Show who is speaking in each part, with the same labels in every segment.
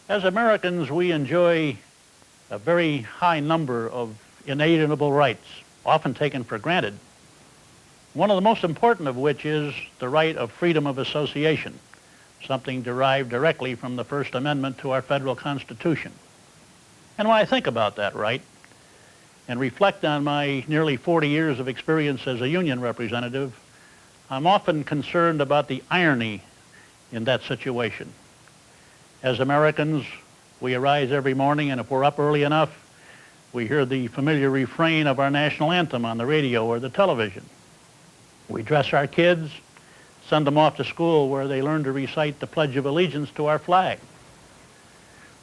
Speaker 1: As Americans, we enjoy a very high number of inalienable rights, often taken for granted, one of the most important of which is the right of freedom of association, something derived directly from the First Amendment to our federal Constitution. And when I think about that right and reflect on my nearly 40 years of experience as a union representative, I'm often concerned about the irony in that situation. As Americans, we arise every morning, and if we're up early enough, we hear the familiar refrain of our national anthem on the radio or the television. We dress our kids, send them off to school where they learn to recite the Pledge of Allegiance to our flag.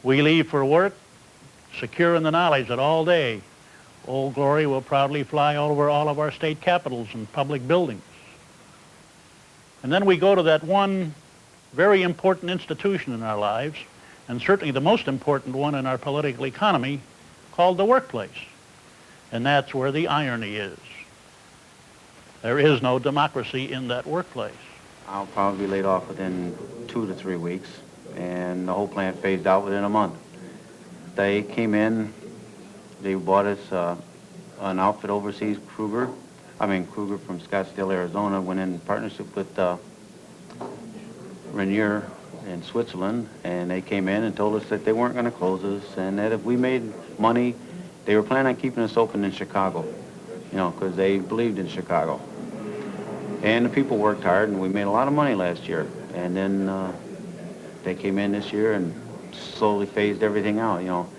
Speaker 1: We leave for work, secure in the knowledge that all day, Old Glory will proudly fly over all of our state capitals and public buildings. And then we go to that one very important institution in our lives, and certainly the most important one in our political economy, called the workplace. And that's where the irony is. There is no democracy in that workplace.
Speaker 2: I'll probably be laid off within 2 to 3 weeks, and the whole plant phased out within a month. They came in, they bought us an outfit overseas, Kruger from Scottsdale, Arizona, went in partnership with Rainier in Switzerland, and they came in and told us that they weren't going to close us, and that if we made money, they were planning on keeping us open in Chicago, you know, because they believed in Chicago. And the people worked hard, and we made a lot of money last year. And then they came in this year and slowly phased everything out. You know,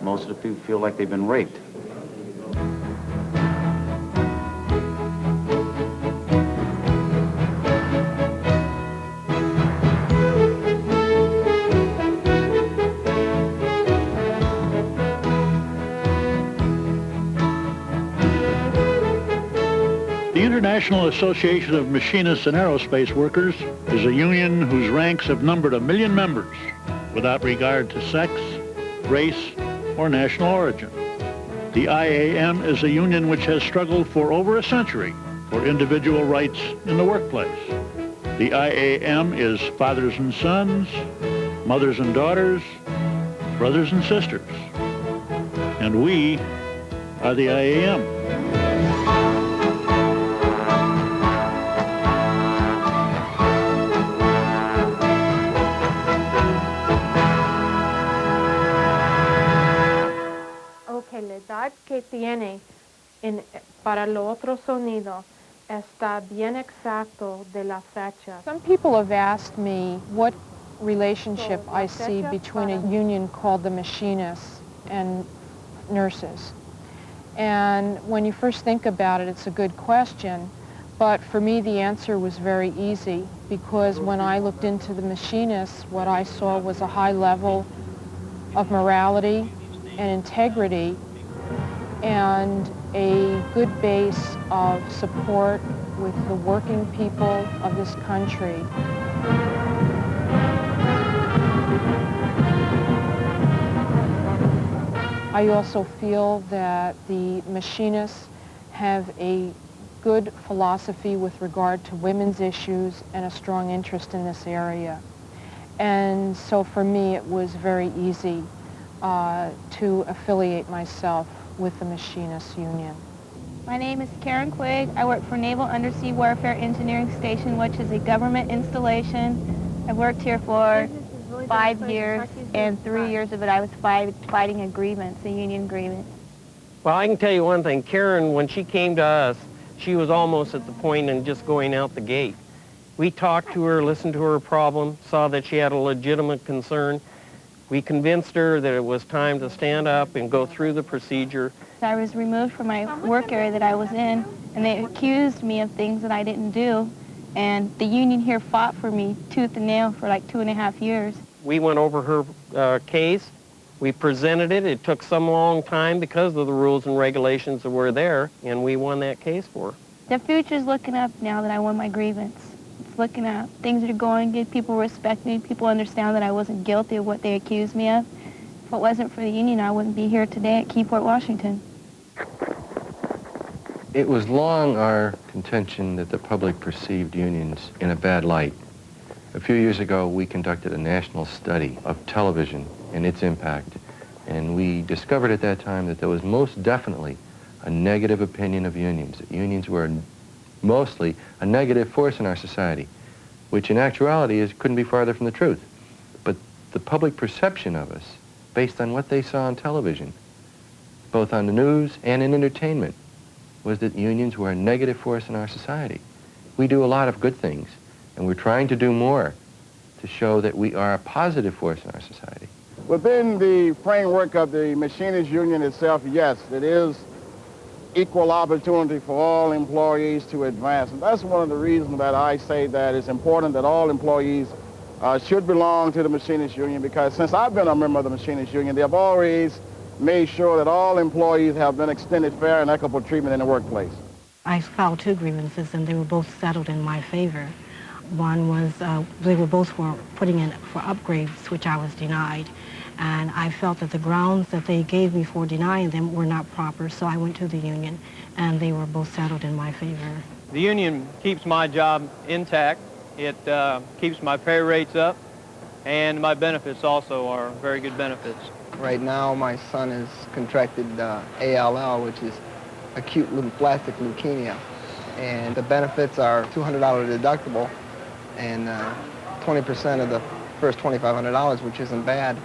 Speaker 2: most of the people feel like they've been raped.
Speaker 1: The International Association of Machinists and Aerospace Workers is a union whose ranks have numbered 1 million members without regard to sex, race, or national origin. The IAM is a union which has struggled for over a century for individual rights in the workplace. The IAM is fathers and sons, mothers and daughters, brothers and sisters. And we are the IAM.
Speaker 3: La edad que tiene para el otro sonido está bien exacto de la fecha.
Speaker 4: Some people have asked me what relationship I see between a union called the machinists and nurses. And when you first think about it, it's a good question. But for me, the answer was very easy, because when I looked into the machinists, what I saw was a high level of morality and integrity, and a good base of support with the working people of this country. I also feel that the machinists have a good philosophy with regard to women's issues and a strong interest in this area. And so for me, it was very easy to affiliate myself with the Machinists Union.
Speaker 5: My name is Karen Quigg. I work for Naval Undersea Warfare Engineering Station, which is a government installation. I've worked here for 5 years, and 3 years of it I was fighting a grievance, a union grievance.
Speaker 6: Well, I can tell you one thing. Karen, when she came to us, she was almost at the point in just going out the gate. We talked to her, listened to her problem, saw that she had a legitimate concern. We convinced her that it was time to stand up and go through the procedure.
Speaker 5: I was removed from my work area that I was in, and they accused me of things that I didn't do. And the union here fought for me tooth and nail for like 2.5 years.
Speaker 6: We went over her case. We presented it. It took some long time because of the rules and regulations that were there, and we won that case for her.
Speaker 5: The future's looking up now that I won my grievance. It's looking up. Things are going good. People respect me. People understand that I wasn't guilty of what they accused me of. If it wasn't for the union, I wouldn't be here today at Keyport, Washington.
Speaker 7: It was long our contention that the public perceived unions in a bad light. A few years ago, we conducted a national study of television and its impact. And we discovered at that time that there was most definitely a negative opinion of unions, that unions were mostly a negative force in our society, which in actuality couldn't be farther from the truth. But the public perception of us, based on what they saw on television, both on the news and in entertainment, was that unions were a negative force in our society. We do a lot of good things, and we're trying to do more to show that we are a positive force in our society.
Speaker 8: Within the framework of the Machinists Union itself, yes, it is equal opportunity for all employees to advance. And that's one of the reasons that I say that it's important that all employees should belong to the Machinists Union, because since I've been a member of the Machinists Union, they have always made sure that all employees have been extended fair and equitable treatment in the workplace.
Speaker 9: I filed 2 grievances, and they were both settled in my favor. One was, they were both for putting in for upgrades, which I was denied. And I felt that the grounds that they gave me for denying them were not proper, so I went to the union, and they were both settled in my favor.
Speaker 10: The union keeps my job intact. It keeps my pay rates up, and my benefits also are very good benefits.
Speaker 11: Right now, my son has contracted ALL, which is acute lymphoblastic leukemia, and the benefits are $200 deductible and 20% of the first $2,500, which isn't bad.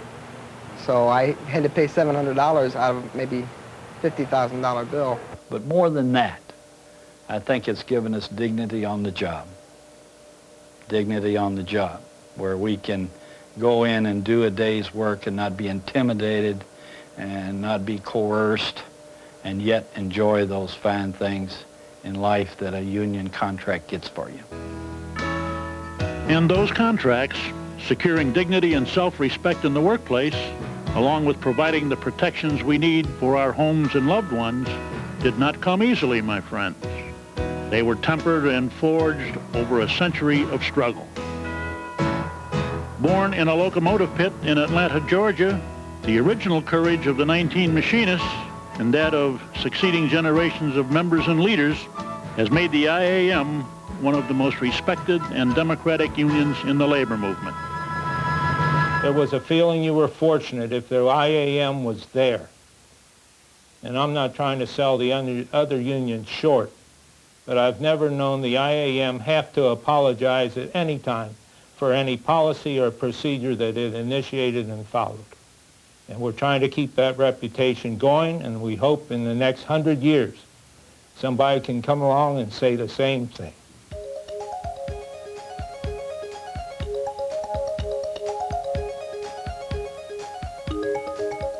Speaker 11: So I had to pay $700 out of maybe $50,000 bill.
Speaker 12: But more than that, I think it's given us dignity on the job. Dignity on the job, where we can go in and do a day's work and not be intimidated and not be coerced, and yet enjoy those fine things in life that a union contract gets for you.
Speaker 1: And those contracts, securing dignity and self-respect in the workplace, along with providing the protections we need for our homes and loved ones, did not come easily, my friends. They were tempered and forged over a century of struggle. Born in a locomotive pit in Atlanta, Georgia, the original courage of the 19 machinists and that of succeeding generations of members and leaders has made the IAM one of the most respected and democratic unions in the labor movement.
Speaker 13: There was a feeling you were fortunate if the IAM was there. And I'm not trying to sell the other unions short, but I've never known the IAM have to apologize at any time for any policy or procedure that it initiated and followed. And we're trying to keep that reputation going, and we hope in the next 100 years somebody can come along and say the same thing.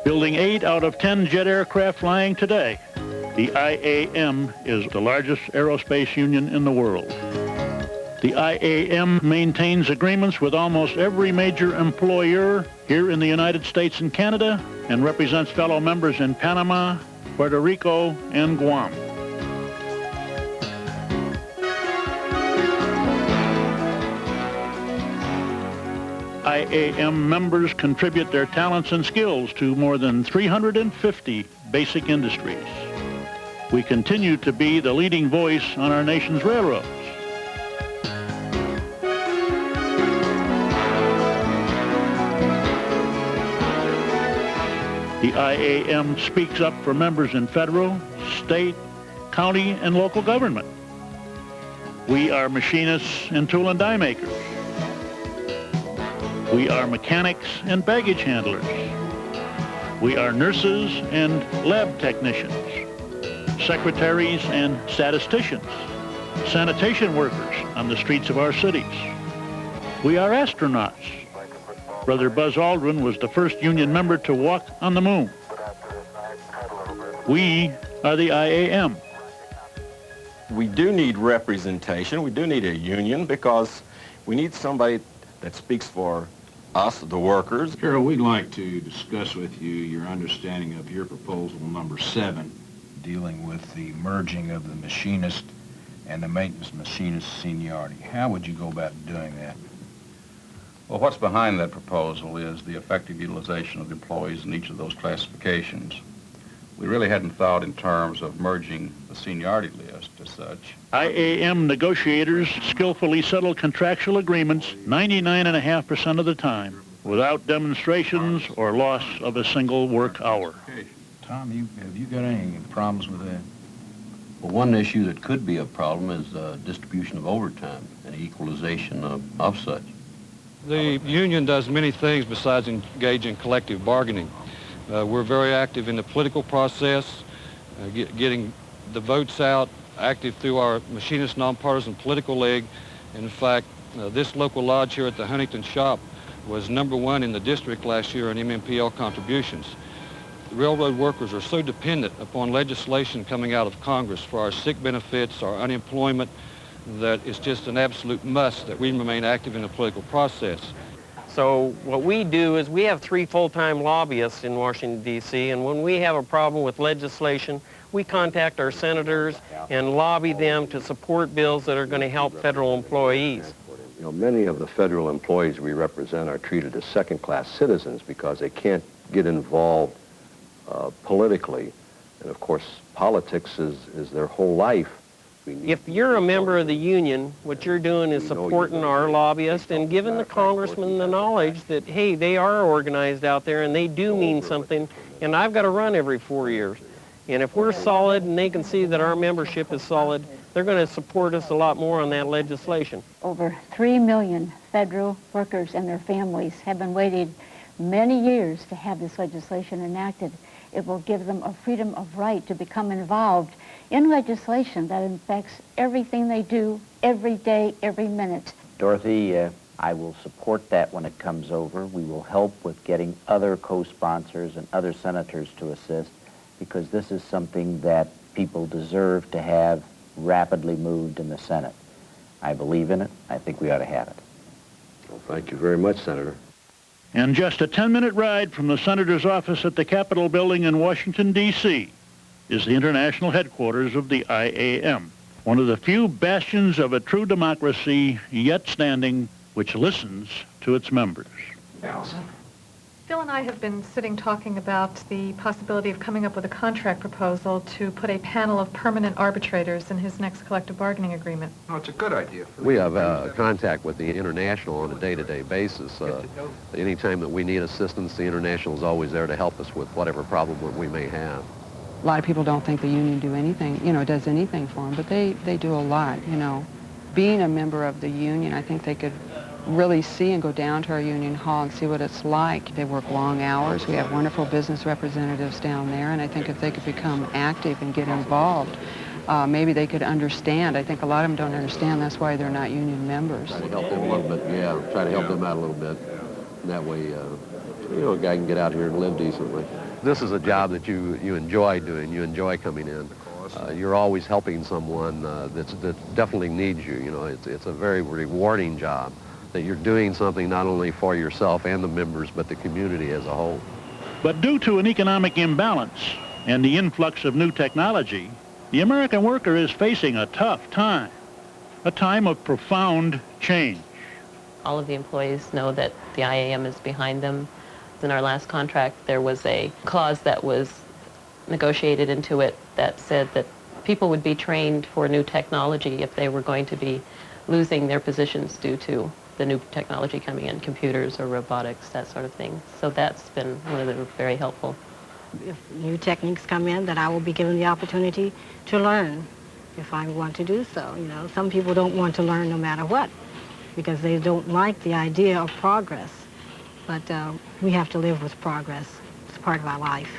Speaker 1: Building 8 out of 10 jet aircraft flying today, the IAM is the largest aerospace union in the world. The IAM maintains agreements with almost every major employer here in the United States and Canada, and represents fellow members in Panama, Puerto Rico, and Guam. IAM members contribute their talents and skills to more than 350 basic industries. We continue to be the leading voice on our nation's railroads. The IAM speaks up for members in federal, state, county, and local government. We are machinists and tool and die makers. We are mechanics and baggage handlers. We are nurses and lab technicians, secretaries and statisticians, sanitation workers on the streets of our cities. We are astronauts. Brother Buzz Aldrin was the first union member to walk on the moon. We are the IAM.
Speaker 14: We do need representation. We do need a union because we need somebody that speaks for us, the workers.
Speaker 15: Carol, we'd like to discuss with you your understanding of your proposal number 7, dealing with the merging of the machinist and the maintenance machinist seniority. How would you go about doing that?
Speaker 16: Well, what's behind that proposal is the effective utilization of the employees in each of those classifications. We really hadn't thought in terms of merging the seniority list as such.
Speaker 1: IAM negotiators skillfully settle contractual agreements 99.5% of the time. without demonstrations or loss of a single work hour.
Speaker 15: Tom, have you got any problems with that?
Speaker 17: Well, one issue that could be a problem is distribution of overtime and equalization of such.
Speaker 18: The union does many things besides engaging in collective bargaining. We're very active in the political process, getting the votes out, active through our Machinist Nonpartisan Political League. In fact, this local lodge here at the Huntington shop was #1 in the district last year in MMPL contributions. The railroad workers are so dependent upon legislation coming out of Congress for our sick benefits, our unemployment, that it's just an absolute must that we remain active in the political process.
Speaker 6: So what we do is we have 3 full-time lobbyists in Washington, D.C., and when we have a problem with legislation, we contact our senators and lobby them to support bills that are going to help federal employees.
Speaker 19: You know, many of the federal employees we represent are treated as second-class citizens because they can't get involved politically. And of course, politics is their whole life.
Speaker 6: If you're a member of the union, what you're doing is supporting our lobbyists and giving the congressman the knowledge that, hey, they are organized out there and they do mean something, and I've got to run every 4 years. And if we're solid and they can see that our membership is solid, they're going to support us a lot more on that legislation.
Speaker 20: Over 3 million federal workers and their families have been waiting many years to have this legislation enacted. It will give them a freedom of right to become involved in legislation that affects everything they do every day, every minute.
Speaker 21: Dorothy, I will support that when it comes over. We will help with getting other co-sponsors and other senators to assist, because this is something that people deserve to have rapidly moved in the Senate. I believe in it. I think we ought to have it.
Speaker 19: Well, thank you very much, Senator.
Speaker 1: And just a 10-minute ride from the Senator's office at the Capitol Building in Washington, D.C. is the international headquarters of the IAM, one of the few bastions of a true democracy yet standing, which listens to its members.
Speaker 22: Allison? Phil and I have been sitting talking about the possibility of coming up with a contract proposal to put a panel of permanent arbitrators in his next collective bargaining agreement.
Speaker 15: Oh, it's a good idea.
Speaker 23: We have contact with the International on a day-to-day basis. Anytime that we need assistance, the International is always there to help us with whatever problem we may have.
Speaker 24: A lot of people don't think the union does anything for them, but they do a lot, Being a member of the union, I think they could really see and go down to our union hall and see what it's like. They work long hours. We have wonderful business representatives down there, and I think if they could become active and get involved, maybe they could understand. I think a lot of them don't understand. That's why they're not union members.
Speaker 19: Try to help them a little bit, yeah. Try to help them out a little bit. And that way, a guy can get out here and live decently.
Speaker 23: This is a job that you enjoy doing. You enjoy coming in. You're always helping someone that definitely needs you. It's a very rewarding job, that you're doing something not only for yourself and the members, but the community as a whole.
Speaker 1: But due to an economic imbalance and the influx of new technology, the American worker is facing a tough time, a time of profound change.
Speaker 25: All of the employees know that the IAM is behind them. In our last contract, there was a clause that was negotiated into it that said that people would be trained for new technology if they were going to be losing their positions due to the new technology coming in, computers or robotics, that sort of thing. So that's been one of the very helpful.
Speaker 9: If new techniques come in, then I will be given the opportunity to learn if I want to do so. Some people don't want to learn no matter what because they don't like the idea of progress. But we have to live with progress. It's part of our life.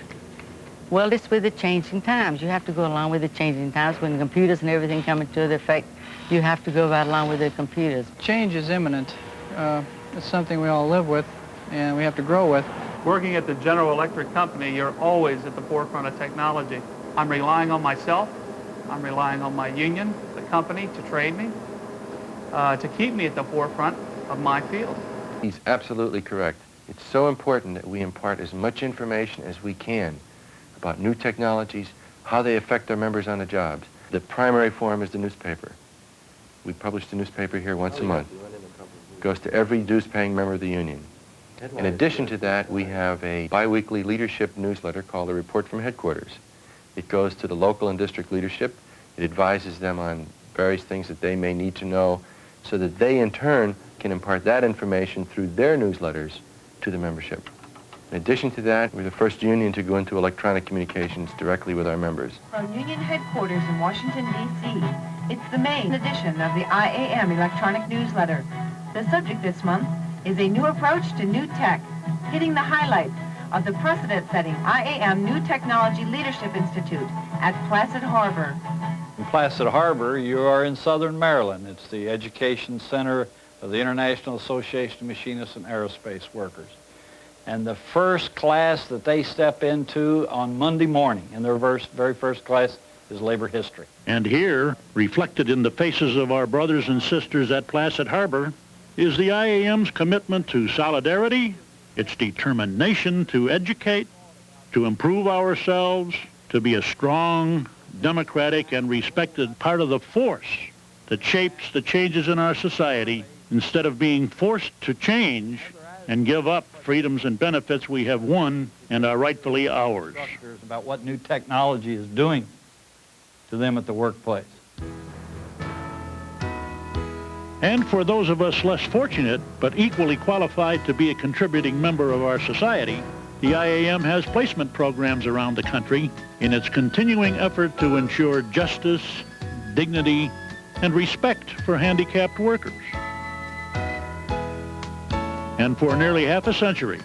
Speaker 26: Well, it's with the changing times. You have to go along with the changing times. When the computers and everything come into effect, you have to go right along with the computers.
Speaker 27: Change is imminent. It's something we all live with and we have to grow with.
Speaker 28: Working at the General Electric company, you're always at the forefront of technology. I'm relying on myself. I'm relying on my union, the company, to train me, to keep me at the forefront of my field.
Speaker 7: He's absolutely correct. It's so important that we impart as much information as we can about new technologies, how they affect our members on the jobs. The primary form is the newspaper. We publish the newspaper here once a month. It goes to every dues-paying member of the union. In addition to that, we have a bi-weekly leadership newsletter called the Report from Headquarters. It goes to the local and district leadership. It advises them on various things that they may need to know so that they, in turn, can impart that information through their newsletters to the membership. In addition to that, we're the first union to go into electronic communications directly with our members.
Speaker 2: From Union headquarters in Washington, D.C., it's the May edition of the IAM electronic newsletter. The subject this month is a new approach to new tech, hitting the highlights of the precedent-setting IAM New Technology Leadership Institute at Placid Harbor.
Speaker 3: In Placid Harbor, you are in southern Maryland. It's the education center of the International Association of Machinists and Aerospace Workers. And the first class that they step into on Monday morning in their very first class is labor history.
Speaker 1: And here, reflected in the faces of our brothers and sisters at Placid Harbor, is the IAM's commitment to solidarity, its determination to educate, to improve ourselves, to be a strong, democratic, and respected part of the force that shapes the changes in our society instead of being forced to change and give up freedoms and benefits we have won and are rightfully ours.
Speaker 3: About what new technology is doing to them at the workplace.
Speaker 1: And for those of us less fortunate, but equally qualified to be a contributing member of our society, the IAM has placement programs around the country in its continuing effort to ensure justice, dignity, and respect for handicapped workers. And for nearly half a century,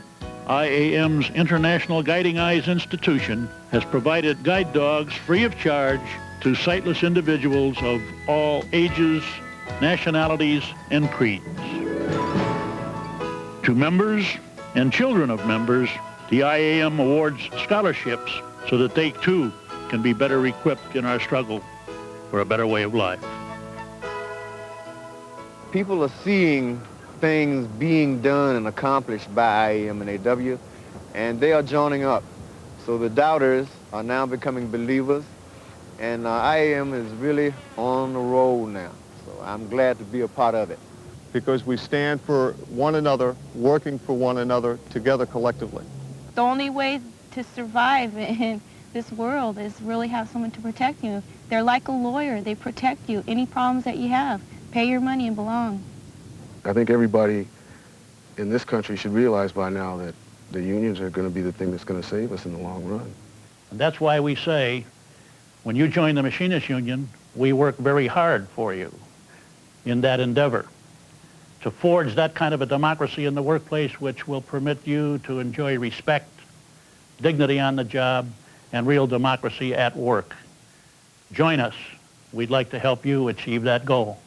Speaker 1: IAM's International Guiding Eyes Institution has provided guide dogs free of charge to sightless individuals of all ages, nationalities, and creeds. To members and children of members, the IAM awards scholarships so that they too can be better equipped in our struggle for a better way of life.
Speaker 4: People are seeing things being done and accomplished by IAM and AW, and they are joining up. So the doubters are now becoming believers, and IAM is really on the road now. So I'm glad to be a part of it.
Speaker 5: Because we stand for one another, working for one another, together collectively.
Speaker 8: The only way to survive in this world is really have someone to protect you. They're like a lawyer. They protect you. Any problems that you have, pay your money and belong.
Speaker 10: I think everybody in this country should realize by now that the unions are going to be the thing that's going to save us in the long run.
Speaker 1: And that's why we say, when you join the Machinists Union, we work very hard for you in that endeavor to forge that kind of a democracy in the workplace which will permit you to enjoy respect, dignity on the job, and real democracy at work. Join us. We'd like to help you achieve that goal.